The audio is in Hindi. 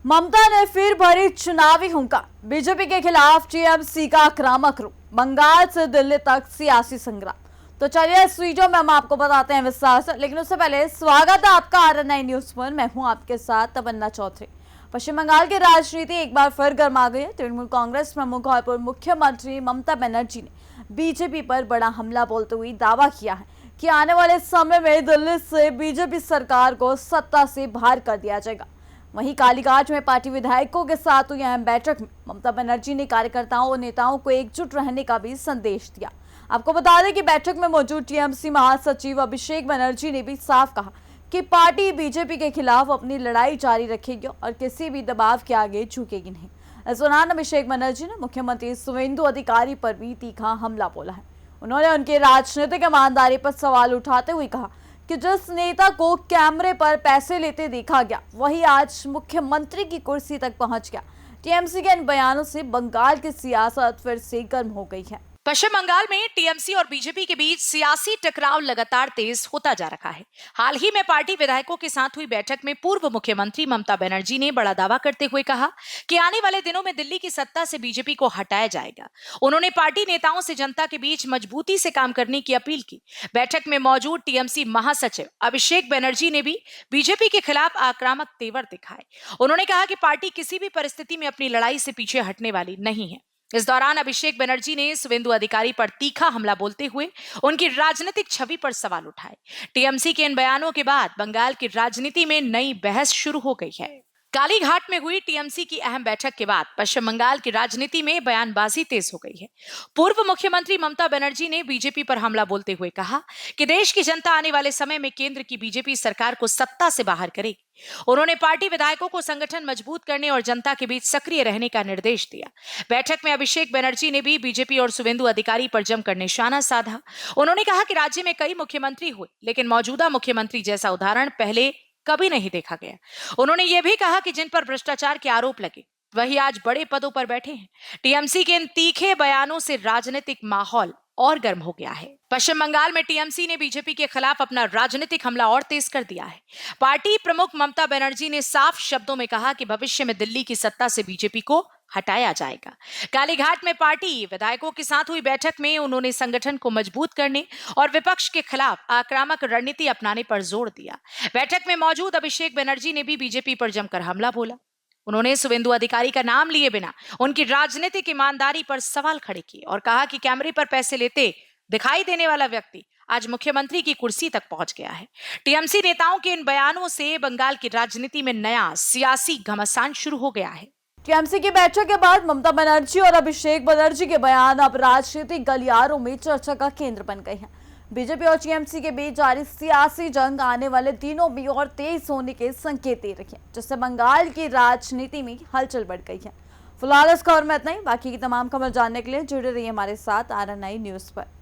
ममता ने फिर भरी चुनावी हुंकार। बीजेपी के खिलाफ टीएमसी का आक्रामक रूप, बंगाल से दिल्ली तक सियासी संग्राम। तो चलिए इस वीडियो में हम आपको बताते हैं विस्तार से, लेकिन उससे पहले स्वागत है आपका RN9 न्यूज पर। मैं हूं आपके साथ तमन्ना चौधरी। पश्चिम बंगाल की राजनीति एक बार फिर गर्मा गई है। तृणमूल कांग्रेस प्रमुख और पूर्व मुख्यमंत्री ममता बनर्जी ने बीजेपी पर बड़ा हमला बोलते हुए दावा किया है कि आने वाले समय में दिल्ली से बीजेपी सरकार को सत्ता से बाहर कर दिया जाएगा। वहीं कालीघाट में पार्टी विधायकों के साथ हुई अहम बैठक में ममता बनर्जी ने कार्यकर्ताओं और नेताओं को एकजुट रहने का भी संदेश दिया। आपको बता दें कि बैठक में मौजूद टीएमसी महासचिव अभिषेक बनर्जी ने भी साफ कहा कि पार्टी बीजेपी के खिलाफ अपनी लड़ाई जारी रखेगी और किसी भी दबाव के आगे झुकेगी नहीं। इस दौरान अभिषेक बनर्जी ने मुख्यमंत्री शुवेंदु अधिकारी पर भी तीखा हमला बोला है। उन्होंने उनकी राजनीतिक ईमानदारी पर सवाल उठाते हुए कहा कि जिस नेता को कैमरे पर पैसे लेते देखा गया वही आज मुख्यमंत्री की कुर्सी तक पहुंच गया। टीएमसी के इन बयानों से बंगाल की सियासत फिर से गर्म हो गई है। पश्चिम बंगाल में टीएमसी और बीजेपी के बीच सियासी टकराव लगातार तेज होता जा रहा है। हाल ही में पार्टी विधायकों के साथ हुई बैठक में पूर्व मुख्यमंत्री ममता बनर्जी ने बड़ा दावा करते हुए कहा कि आने वाले दिनों में दिल्ली की सत्ता से बीजेपी को हटाया जाएगा। उन्होंने पार्टी नेताओं से जनता के बीच मजबूती से काम करने की अपील की। बैठक में मौजूद टीएमसी महासचिव अभिषेक बनर्जी ने भी बीजेपी के खिलाफ आक्रामक तेवर दिखाए। उन्होंने कहा कि पार्टी किसी भी परिस्थिति में अपनी लड़ाई से पीछे हटने वाली नहीं है। इस दौरान अभिषेक बनर्जी ने शुवेंदु अधिकारी पर तीखा हमला बोलते हुए उनकी राजनीतिक छवि पर सवाल उठाए। टीएमसी के इन बयानों के बाद बंगाल की राजनीति में नई बहस शुरू हो गई है। कालीघाट में हुई टीएमसी की अहम बैठक के बाद पश्चिम बंगाल की राजनीति में बयानबाजी तेज हो गई है। पूर्व मुख्यमंत्री ममता बनर्जी ने बीजेपी पर हमला बोलते हुए कहा कि देश की जनता आने वाले समय में केंद्र की बीजेपी सरकार को सत्ता से बाहर करेगी। उन्होंने पार्टी विधायकों को संगठन मजबूत करने और जनता के बीच सक्रिय रहने का निर्देश दिया। बैठक में अभिषेक बनर्जी ने भी बीजेपी और शुवेंदु अधिकारी पर जमकर निशाना साधा। उन्होंने कहा कि राज्य में कई मुख्यमंत्री हुए, लेकिन मौजूदा मुख्यमंत्री जैसा उदाहरण पहले कभी नहीं देखा गया। उन्होंने यह भी कहा कि जिन पर भ्रष्टाचार के आरोप लगे वही आज बड़े पदों पर बैठे हैं। टीएमसी के इन तीखे बयानों से राजनीतिक माहौल और गर्म हो गया है। पश्चिम बंगाल में टीएमसी ने बीजेपी के खिलाफ अपना राजनीतिक हमला और तेज कर दिया है। पार्टी प्रमुख ममता बनर्जी ने साफ शब्दों में कहा कि भविष्य में दिल्ली की सत्ता से बीजेपी को हटाया जाएगा। कालीघाट में पार्टी विधायकों के साथ हुई बैठक में उन्होंने संगठन को मजबूत करने और विपक्ष के खिलाफ आक्रामक रणनीति अपनाने पर जोर दिया। बैठक में मौजूद अभिषेक बनर्जी ने भी बीजेपी पर जमकर हमला बोला। उन्होंने शुवेंदु अधिकारी का नाम लिए बिना उनकी राजनीतिक ईमानदारी पर सवाल खड़े किए और कहा कि कैमरे पर पैसे लेते दिखाई देने वाला व्यक्ति आज मुख्यमंत्री की कुर्सी तक पहुंच गया है। टीएमसी नेताओं के इन बयानों से बंगाल की राजनीति में नया सियासी घमासान शुरू हो गया है। टीएमसी की बैठक के बाद ममता बनर्जी और अभिषेक बनर्जी के बयान अब राजनीतिक गलियारों में चर्चा का केंद्र बन गए हैं। बीजेपी और टीएमसी के बीच जारी सियासी जंग आने वाले दिनों में और तेज होने के संकेत दे रही है, जिससे बंगाल की राजनीति में हलचल बढ़ गई है। फिलहाल इस खबर में इतना ही। बाकी की तमाम खबर जानने के लिए जुड़े रहिए हमारे साथ RN9 न्यूज पर।